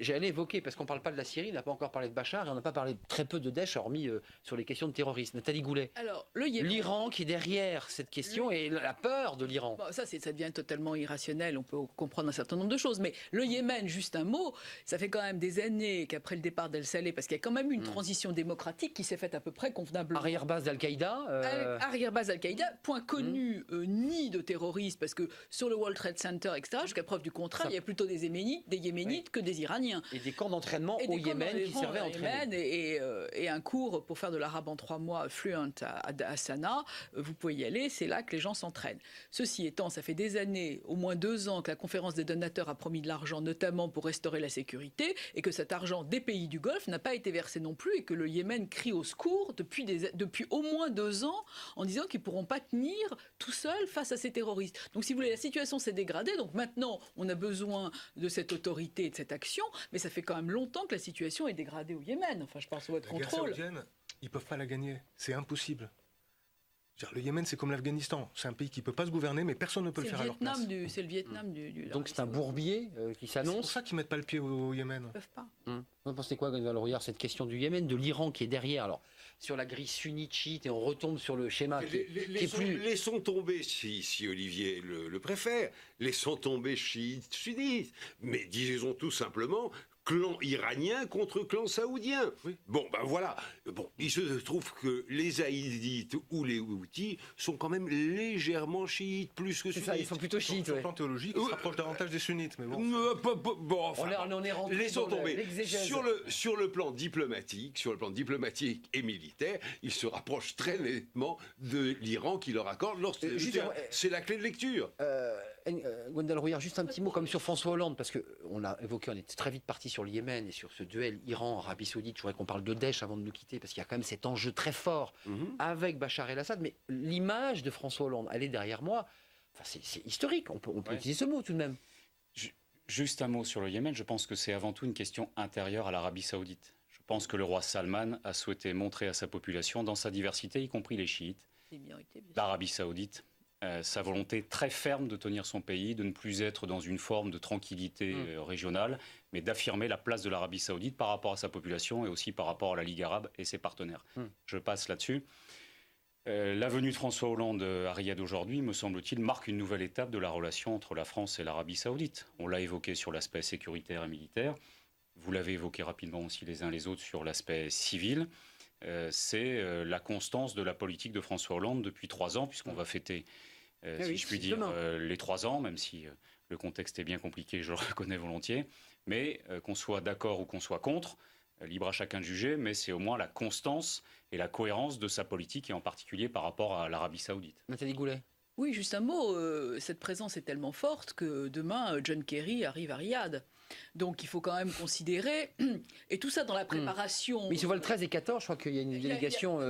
J'allais évoquer, parce qu'on ne parle pas de la Syrie, on n'a pas encore parlé de Bachar, et on n'a pas parlé très peu de Daesh, hormis sur les questions de terrorisme. Nathalie Goulet. Alors, le Yémen. L'Iran qui est derrière cette question et la peur de l'Iran. Bon, ça devient totalement irrationnel, on peut comprendre un certain nombre de choses. Mais le Yémen, juste un mot, ça fait quand même des années qu'après le départ d'El-Saleh, parce qu'il y a quand même une transition démocratique qui s'est faite à peu près convenablement. Arrière-base d'Al-Qaïda. Arrière-base Al-Qaïda, point connu ni de terroristes, parce que sur le World Trade Center, etc., jusqu'à preuve du contraire, il y a plutôt des Yéménites que des Iraniens. Et des camps d'entraînement au Yémen qui servaient à entraîner. Et un cours pour faire de l'arabe en 3 mois fluent à Sanaa, vous pouvez y aller, c'est là que les gens s'entraînent. Ceci étant, ça fait des années, au moins 2 ans, que la conférence des donateurs a promis de l'argent, notamment pour restaurer la sécurité, et que cet argent des pays du Golfe n'a pas été versé non plus, et que le Yémen crie au secours depuis au moins 2 ans, en disant qu'ils ne pourront pas tenir tout seuls face à ces terroristes. Donc si vous voulez, la situation s'est dégradée, donc maintenant on a besoin de cette autorité et de cette action, mais ça fait quand même longtemps que la situation est dégradée au Yémen. Enfin, je pense à votre contrôle. La guerre saoudienne, ils ne peuvent pas la gagner. C'est impossible. Le Yémen, c'est comme l'Afghanistan. C'est un pays qui ne peut pas se gouverner, mais personne ne peut le faire à leur place. C'est le Vietnam du Donc c'est un bourbier qui s'annonce. C'est pour ça qu'ils ne mettent pas le pied au Yémen. Ils ne peuvent pas. Vous pensez quoi, Gonzalo Rouillard, cette question du Yémen, de l'Iran qui est derrière, alors sur la grille sunnite-chiite, et on retombe sur le schéma qui est plus... Laissons tomber, si Olivier le préfère, laissons tomber chiites, sunnites, mais disons tout simplement clan iranien contre clan saoudien. Oui. Bon, ben voilà. Bon, il se trouve que les haïdites ou les houthis sont quand même légèrement chiites, plus que sunnites. C'est ça, ils sont plutôt chiites. Sur le plan théologique, ils se rapprochent davantage des sunnites. Mais bon. Enfin, on est rentré laissons dans tomber. l'exégèse. Sur le plan diplomatique et militaire, ils se rapprochent très nettement de l'Iran qui leur accorde. C'est la clé de lecture. Gonzalo Rouillard, juste un petit mot comme sur François Hollande, parce qu'on a évoqué, on est très vite parti sur le Yémen et sur ce duel Iran-Arabie Saoudite. Je voudrais qu'on parle de Daesh avant de nous quitter, parce qu'il y a quand même cet enjeu très fort avec Bachar el-Assad. Mais l'image de François Hollande, elle est derrière moi. Enfin, c'est historique, on peut utiliser ce mot tout de même. Juste un mot sur le Yémen, je pense que c'est avant tout une question intérieure à l'Arabie Saoudite. Je pense que le roi Salman a souhaité montrer à sa population, dans sa diversité, y compris les chiites, l'Arabie Saoudite, sa volonté très ferme de tenir son pays, de ne plus être dans une forme de tranquillité régionale, mais d'affirmer la place de l'Arabie Saoudite par rapport à sa population et aussi par rapport à la Ligue arabe et ses partenaires. Je passe là-dessus. La venue de François Hollande à Riyad aujourd'hui, me semble-t-il, marque une nouvelle étape de la relation entre la France et l'Arabie Saoudite. On l'a évoqué sur l'aspect sécuritaire et militaire. Vous l'avez évoqué rapidement aussi les uns les autres sur l'aspect civil. C'est la constance de la politique de François Hollande depuis 3 ans, puisqu'on va fêter, si je puis dire, les 3 ans, même si le contexte est bien compliqué, je le reconnais volontiers. Mais qu'on soit d'accord ou qu'on soit contre, libre à chacun de juger, mais c'est au moins la constance et la cohérence de sa politique, et en particulier par rapport à l'Arabie Saoudite. Nathalie Goulet. Oui, juste un mot. Cette présence est tellement forte que demain, John Kerry arrive à Riyad. Donc il faut quand même considérer, et tout ça dans la préparation... Mais ils se voient le 13 et 14, je crois qu'il y a une délégation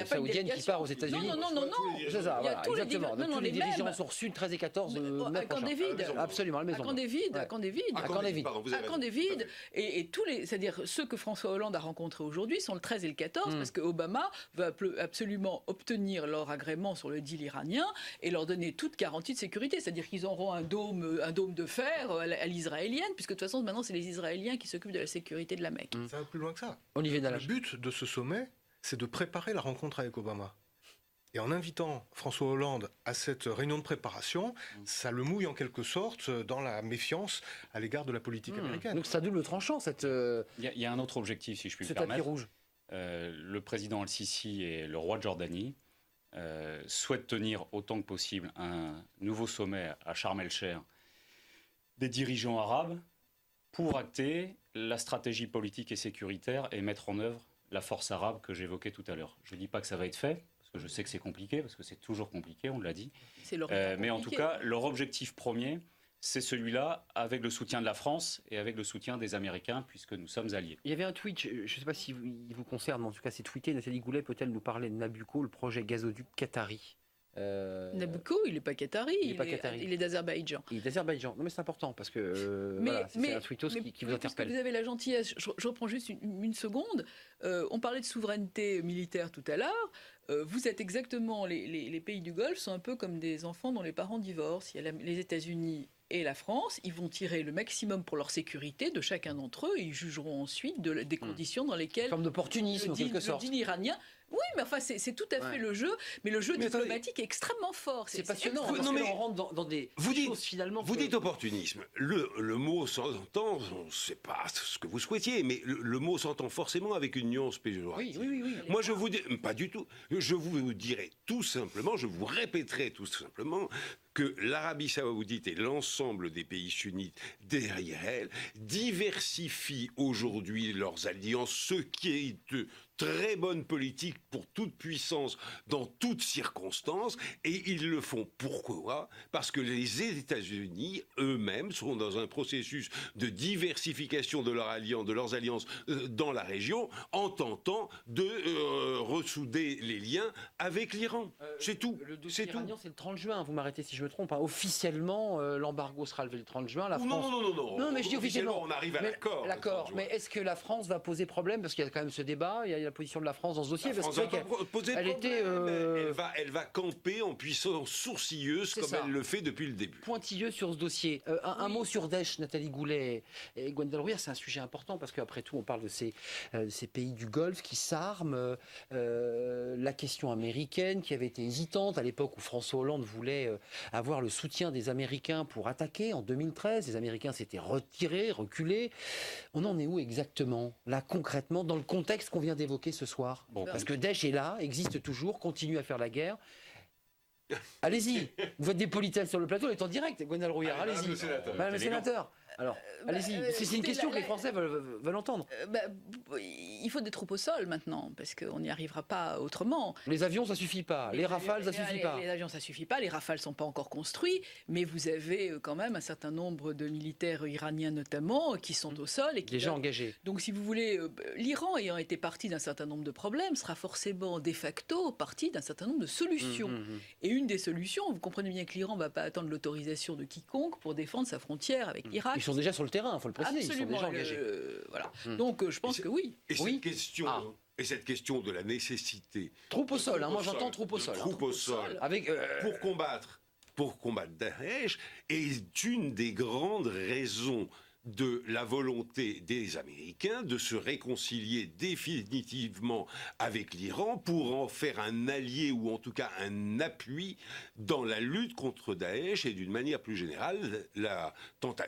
saoudienne qui part aux États-unis. Non. C'est ça, voilà, exactement. Tous les dirigeants mêmes. sont reçus le 13 et 14 à Camp David. Absolument, à la maison. À Camp David. Et tous les... C'est-à-dire ceux que François Hollande a rencontrés aujourd'hui sont le 13 et le 14, parce que Obama veut absolument obtenir leur agrément sur le deal iranien et leur donner toute garantie de sécurité. C'est-à-dire qu'ils auront un dôme de fer à l'israélienne, puisque de toute façon, maintenant, c'est les Israéliens qui s'occupent de la sécurité de la Mecque. Ça va plus loin que ça. Olivier Dallage. Le but de ce sommet, c'est de préparer la rencontre avec Obama. Et en invitant François Hollande à cette réunion de préparation, ça le mouille en quelque sorte dans la méfiance à l'égard de la politique américaine. Donc c'est à double tranchant, cette... Il y a un autre objectif, si je puis me tapis permettre. rouge. Le président Al-Sisi et le roi de Jordanie souhaitent tenir autant que possible un nouveau sommet à Sharm el-Sheikh des dirigeants arabes pour acter la stratégie politique et sécuritaire et mettre en œuvre la force arabe que j'évoquais tout à l'heure. Je ne dis pas que ça va être fait, parce que je sais que c'est compliqué, parce que c'est toujours compliqué, on l'a dit. Mais en tout cas, leur objectif premier, c'est celui-là, avec le soutien de la France et avec le soutien des Américains, puisque nous sommes alliés. Il y avait un tweet, je ne sais pas si il vous concerne, mais en tout cas c'est tweeté. Nathalie Goulet peut-elle nous parler de Nabucco, le projet gazoduc qatari? Nabucco, il n'est pas qatari, il est d'Azerbaïdjan. Il est d'Azerbaïdjan. Non mais c'est important parce que voilà, c'est un tweetos qui vous interpelle. Vous avez la gentillesse, je reprends juste une seconde. On parlait de souveraineté militaire tout à l'heure. Vous êtes exactement, les pays du Golfe sont un peu comme des enfants dont les parents divorcent. Il y a les États-Unis et la France, ils vont tirer le maximum pour leur sécurité de chacun d'entre eux. Et ils jugeront ensuite des conditions dans lesquelles... Une forme d'opportunisme, en quelque sorte. Le dîner iranien... Oui, mais enfin, c'est tout à fait le jeu. Mais le jeu diplomatique est extrêmement fort. C'est passionnant. Parce non, mais on rentre dans des choses, finalement... Vous dites opportunisme. Le mot s'entend, on ne sait pas ce que vous souhaitiez, mais le mot s'entend forcément avec une nuance péjorative. Oui. Moi, je vous dis... Pas du tout. Je vous dirai tout simplement, je vous répéterai tout simplement que l'Arabie saoudite et l'ensemble des pays sunnites derrière elle diversifient aujourd'hui leurs alliances, ce qui est de très bonne politique pour toute puissance dans toutes circonstances, et ils le font pourquoi ? Parce que les États-Unis eux-mêmes sont dans un processus de diversification de leurs alliances dans la région, en tentant de ressouder les liens avec l'Iran. C'est tout. Le dossier iranien, c'est le 30 juin, vous m'arrêtez si je me trompe. Officiellement, l'embargo sera levé le 30 juin. La France... Non, mais je dis officiellement. On arrive à l'accord. D'accord, mais est-ce que la France va poser problème ? Parce qu'il y a quand même ce débat, il y a la position de la France dans ce dossier. Elle va camper en puissance sourcilleuse comme elle le fait depuis le début. Pointilleuse sur ce dossier. Un mot sur Daesh, Nathalie Goulet et Gwendal Rouillard, c'est un sujet important parce qu'après tout, on parle de ces pays du Golfe qui s'arment. La question américaine qui avait été hésitante à l'époque où François Hollande voulait avoir le soutien des Américains pour attaquer en 2013. Les Américains s'étaient retirés, reculés. On en est où exactement, là, concrètement, dans le contexte qu'on vient d'évoquer ce soir ? Parce que Daesh est là, existe toujours, continue à faire la guerre. Allez-y, vous faites des politesses sur le plateau, elle est en direct, Gwendal Rouillard, allez-y. Madame le sénateur. Alors, allez-y, c'est une question que les Français veulent entendre. Il faut des troupes au sol maintenant, parce qu'on n'y arrivera pas autrement. Les avions, ça suffit pas. Les Rafales, ça suffit pas. Les avions, ça suffit pas. Les Rafales sont pas encore construits, mais vous avez quand même un certain nombre de militaires iraniens notamment qui sont au sol et qui déjà engagés. Donc, si vous voulez, l'Iran ayant été parti d'un certain nombre de problèmes, sera forcément de facto parti d'un certain nombre de solutions. Et une des solutions, vous comprenez bien que l'Iran ne va pas attendre l'autorisation de quiconque pour défendre sa frontière avec l'Irak. Ils sont déjà sur le terrain, il faut le préciser. Absolument, ils sont déjà engagés. Voilà. Donc je pense que oui. Et cette question de la nécessité... Troupe au sol, moi j'entends troupe au sol. Troupe au sol. Avec, pour combattre Daesh est une des grandes raisons de la volonté des Américains de se réconcilier définitivement avec l'Iran pour en faire un allié ou en tout cas un appui dans la lutte contre Daesh et d'une manière plus générale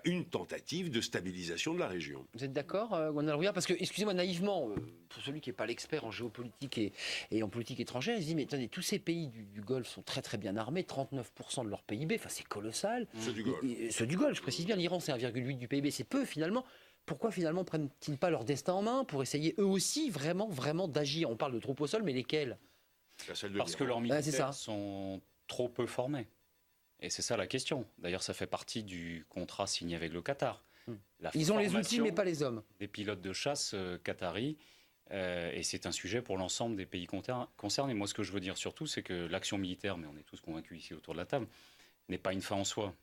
une tentative de stabilisation de la région. Vous êtes d'accord, Gwendal Rouillard ? Parce que, excusez-moi naïvement, pour celui qui n'est pas l'expert en géopolitique et en politique étrangère, il se dit, mais attendez, tous ces pays du Golfe sont très très bien armés, 39% de leur PIB, c'est colossal. Ceux du Golfe. Ceux du Golfe, je précise bien, l'Iran c'est 1,8 du PIB, c'est peu finalement. Pourquoi finalement prennent-ils pas leur destin en main pour essayer eux aussi vraiment d'agir ? On parle de troupes au sol, mais lesquelles ? Parce que leurs militaires sont trop peu formés. Et c'est ça la question. D'ailleurs, ça fait partie du contrat signé avec le Qatar. Ils ont les outils, mais pas les hommes. Des pilotes de chasse qataris. Et c'est un sujet pour l'ensemble des pays concernés. Moi, ce que je veux dire surtout, c'est que l'action militaire, mais on est tous convaincus ici autour de la table, n'est pas une fin en soi.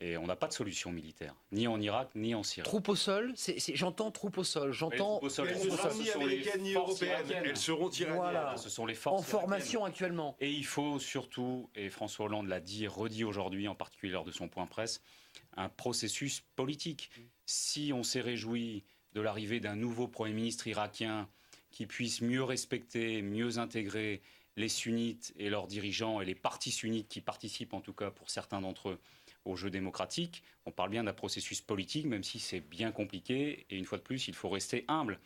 Et on n'a pas de solution militaire, ni en Irak, ni en Syrie. Troupes au sol, j'entends troupes au sol, j'entends... Elles ne seront ni américaines ni européennes, elles seront iraniennes. Voilà. Ce sont les forces en formation actuellement. Et il faut surtout, et François Hollande l'a dit, redit aujourd'hui, en particulier lors de son point presse, un processus politique. Si on s'est réjoui de l'arrivée d'un nouveau Premier ministre irakien qui puisse mieux respecter, mieux intégrer les sunnites et leurs dirigeants et les partis sunnites qui participent, en tout cas pour certains d'entre eux, au jeu démocratique. On parle bien d'un processus politique, même si c'est bien compliqué. Et une fois de plus, il faut rester humble.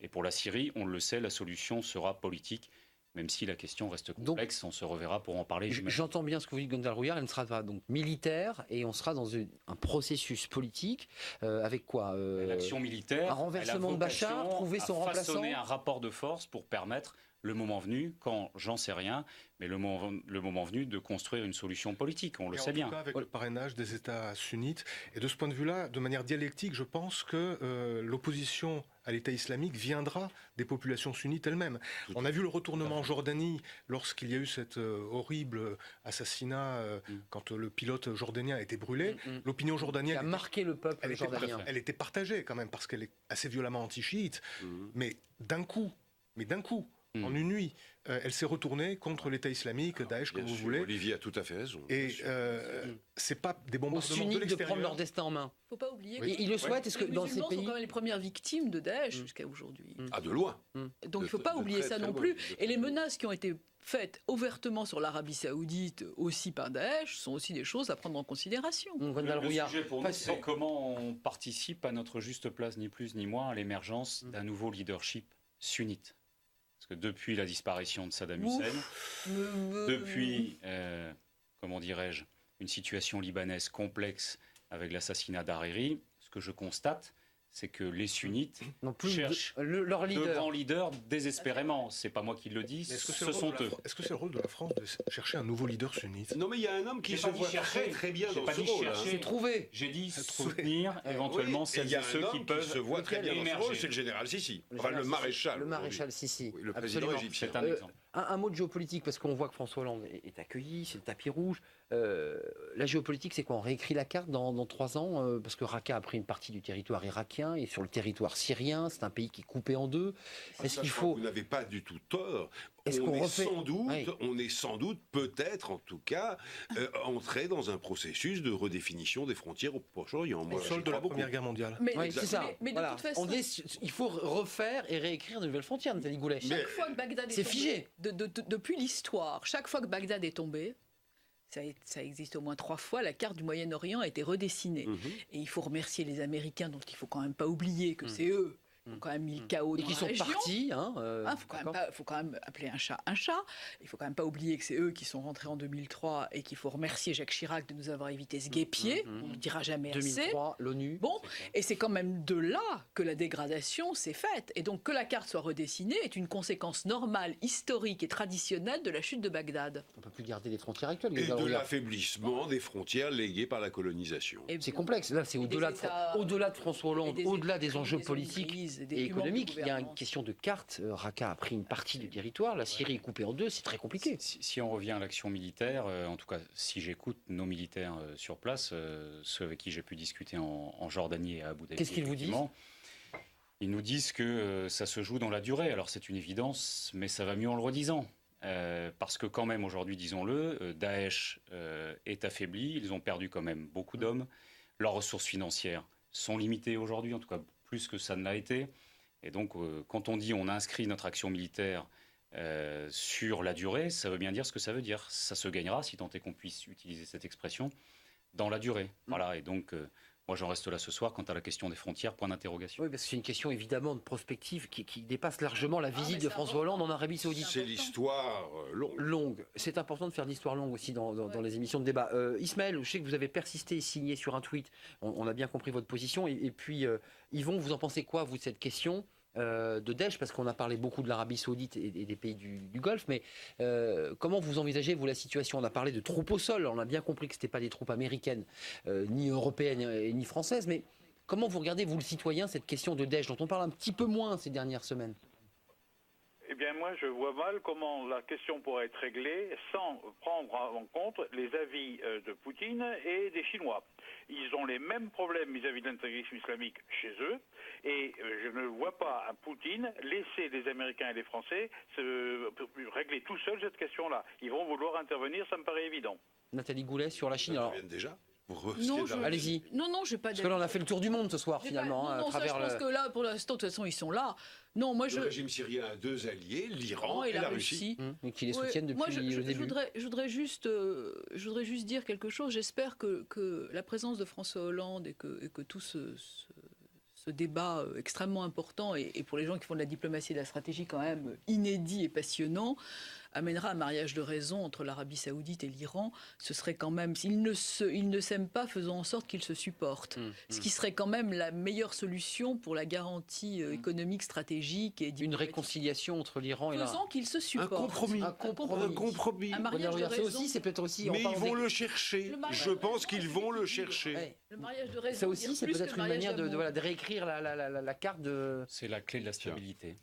Et pour la Syrie, on le sait, la solution sera politique. Même si la question reste complexe, on se reverra pour en parler. J'entends bien ce que vous dites, Gwendal Rouillard. Elle ne sera pas donc militaire et on sera dans un processus politique avec quoi l'action militaire. Un renversement de Bachar, trouver son remplaçant. Façonner un rapport de force pour permettre, le moment venu, quand j'en sais rien, mais le moment venu de construire une solution politique, on le sait bien. En tout cas avec le parrainage des États sunnites. Et de ce point de vue-là, de manière dialectique, je pense que l'opposition à l'État islamique viendra des populations sunnites elles-mêmes. On a vu le retournement en Jordanie lorsqu'il y a eu cet horrible assassinat quand le pilote jordanien a été brûlé. L'opinion jordanienne qui a marqué le peuple jordanien. Elle était partagée quand même parce qu'elle est assez violemment anti-chiite. Mais d'un coup, En une nuit, elle s'est retournée contre l'État islamique, Daesh, comme vous voulez. Olivier a tout à fait raison. Et c'est pas des Aux bombardements de sunnites de l'extérieur. prendre leur destin en main. Il ne faut pas oublier Et ils le souhaitent. Est-ce que les dans ces musulmans sont pays... quand même les premières victimes de Daesh jusqu'à aujourd'hui. Ah, de loin. Donc il ne faut De pas oublier très, ça très non loin. plus. Et les menaces qui ont été faites ouvertement sur l'Arabie Saoudite, aussi par Daesh, sont aussi des choses à prendre en considération. Gwendal Le Rouillard. sujet pour nous, Parce- c'est comment on participe à notre juste place, ni plus ni moins, à l'émergence d'un nouveau leadership sunnite. Parce que depuis la disparition de Saddam Hussein, depuis, comment dirais-je, une situation libanaise complexe avec l'assassinat d'Hariri, ce que je constate, c'est que les sunnites Non plus cherchent leur de leader. grands leaders désespérément. C'est pas moi qui le dis, Mais est-ce que c'est ce le rôle sont de la eux. Est-ce que c'est le rôle de la France de chercher un nouveau leader sunnite? Non, mais il y a un homme qui J'ai se pas dit voit chercher. très très bien J'ai dans pas ce dit rôle. hein. chercher. C'est trouvé. J'ai dit Trouvé. soutenir éventuellement Oui, et celles il y a et ceux un qui homme peuvent se voit très bien dans ce émerger. rôle, c'est le général Sissi. Enfin, le maréchal. Le maréchal Sissi. Oui, le président Absolument. égyptien. C'est un exemple. Un mot de géopolitique, parce qu'on voit que François Hollande est accueilli, c'est le tapis rouge. La géopolitique, c'est quoi? On réécrit la carte dans 3 ans, parce que Raqqa a pris une partie du territoire irakien et sur le territoire syrien, c'est un pays qui est coupé en deux. Est-ce qu'il faut... Vous n'avez pas du tout tort. Est-ce qu'on refait... Oui. On est sans doute, peut-être en tout cas, entré dans un processus de redéfinition des frontières au Proche-Orient. Au Moi, sol j'y de la crois beaucoup. Première Guerre mondiale. Oui, c'est ça. Mais de Voilà. toute façon, Il faut refaire et réécrire de nouvelles frontières, Nathalie Goulet. chaque fois que Bagdad est c'est tombé, figé. Depuis l'histoire, chaque fois que Bagdad est tombé, ça existe au moins 3 fois, la carte du Moyen-Orient a été redessinée. Et il faut remercier les Américains, dont il ne faut quand même pas oublier que c'est eux qui ont quand même mis le chaos Et dans qui la sont région. partis. Faut quand même appeler un chat un chat. Il faut quand même pas oublier que c'est eux qui sont rentrés en 2003 et qu'il faut remercier Jacques Chirac de nous avoir évité ce guêpier. On ne le dira jamais assez. 2003, l'ONU. Bon, et c'est quand même de là que la dégradation s'est faite. Et donc que la carte soit redessinée est une conséquence normale, historique et traditionnelle de la chute de Bagdad. On ne peut plus garder les frontières actuelles. Et Gwendal de Rouillard. l'affaiblissement des frontières léguées par la colonisation. Et C'est complexe. Là, c'est Et au-delà des États- au-delà de François Hollande, et des au-delà des crises, enjeux des politiques crises, des et humains de économiques. Il y a une gouvernance. question de carte. Raqqa a pris une partie du territoire. La Syrie est coupée en deux. C'est très compliqué. Si on revient à l'action militaire, en tout cas, si j'écoute nos militaires sur place, ceux avec qui j'ai pu discuter en Jordanie et à Abu Dhabi, Qu'est-ce qu'ils vous disent ? effectivement, ils nous disent que ça se joue dans la durée. Alors c'est une évidence, mais ça va mieux en le redisant. Parce que quand même, aujourd'hui, disons-le, Daesh est affaibli. Ils ont perdu quand même beaucoup d'hommes. Leurs ressources financières sont limitées aujourd'hui, en tout cas plus que ça ne l'a été. Et donc, quand on dit on inscrit notre action militaire sur la durée, ça veut bien dire ce que ça veut dire. Ça se gagnera, si tant est qu'on puisse utiliser cette expression, dans la durée. Voilà, et donc, moi j'en reste là ce soir quant à la question des frontières, point d'interrogation. Oui, parce que c'est une question évidemment de prospective qui dépasse largement la visite mais de c'est François Hollande en Arabie Saoudite. C'est l'histoire longue. Longue. C'est important de faire de l'histoire longue aussi dans les émissions de débat. Ismaël, je sais que vous avez persisté et signé sur un tweet. On a bien compris votre position. Et puis, Yvon, vous en pensez quoi, vous, de cette question de Daesh, parce qu'on a parlé beaucoup de l'Arabie Saoudite et des pays du Golfe, mais comment vous envisagez, vous, la situation? On a parlé de troupes au sol, on a bien compris que ce n'étaient pas des troupes américaines, ni européennes, ni françaises, mais comment vous regardez, vous, le citoyen, cette question de Daesh, dont on parle un petit peu moins ces dernières semaines? Eh bien, moi, je vois mal comment la question pourrait être réglée sans prendre en compte les avis de Poutine et des Chinois. Ils ont les mêmes problèmes vis-à-vis de l'intégrisme islamique chez eux, et je ne vois pas un Poutine laisser les Américains et les Français régler tout seuls cette question-là. Ils vont vouloir intervenir, ça me paraît évident. Nathalie Goulet, sur la Chine. Ça Alors, vient déjà. allez-y. Non, j'ai pas Parce que là, on a fait le tour du monde ce soir, finalement, à travers je pense que là, pour l'instant, de toute façon, ils sont là. Non, moi, Le régime syrien a 2 alliés, l'Iran et la Russie. et qui les Ouais, soutiennent depuis moi, le début. je voudrais juste dire quelque chose. J'espère que la présence de François Hollande et que tout ce débat extrêmement important et pour les gens qui font de la diplomatie et de la stratégie quand même inédit et passionnant amènera un mariage de raison entre l'Arabie Saoudite et l'Iran. Ce serait quand même, ils ne s'aiment pas, faisons en sorte qu'ils se supportent. Ce qui serait quand même la meilleure solution pour la garantie économique, stratégique et Une réconciliation entre l'Iran et la... faisant qu'ils se Un supportent. compromis. Un compromis. Un mariage de Regardez, ça raison. aussi, c'est peut-être aussi... Mais on parle ils vont des- le chercher. Le mariage Je de pense raison, qu'ils vont le c'est chercher. Ouais. Le mariage de raison. Ça aussi, dire c'est plus que peut-être le une mariage manière d'amour. de réécrire la carte de C'est la clé de la stabilité.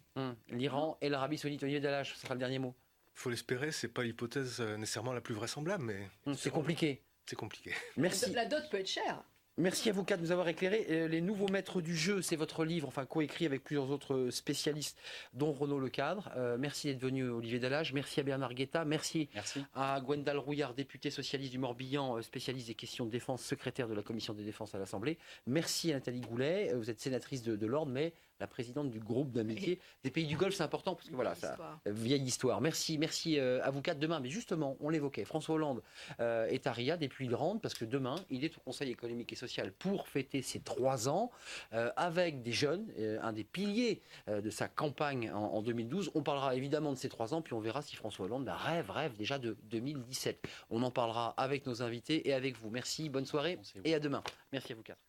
l'Iran et l'Arabie Saoudite. Olivier Dallach, ce sera le dernier mot. Il faut l'espérer, c'est pas l'hypothèse nécessairement la plus vraisemblable, mais C'est compliqué. c'est compliqué. Merci. La dot peut être chère. Merci à vous quatre de nous avoir éclairé. Les nouveaux maîtres du jeu, c'est votre livre, enfin coécrit avec plusieurs autres spécialistes, dont Renaud Lecadre. Merci d'être venu, Olivier Dallage. Merci à Bernard Guetta. Merci à Gwendal Rouillard, députée socialiste du Morbihan, spécialiste des questions de défense, secrétaire de la commission des défenses à l'Assemblée. Merci à Nathalie Goulet. Vous êtes sénatrice de l'Ordre, mais la présidente du groupe d'amitié des pays du Golfe, c'est important parce que voilà, ça, vieille histoire. Merci à vous quatre. Demain, mais justement, on l'évoquait, François Hollande est à Riyad et puis il rentre parce que demain, il est au Conseil économique et social pour fêter ses 3 ans avec des jeunes, un des piliers de sa campagne en 2012. On parlera évidemment de ces 3 ans, puis on verra si François Hollande rêve déjà de 2017. On en parlera avec nos invités et avec vous. Merci, bonne soirée et à demain. Merci à vous quatre.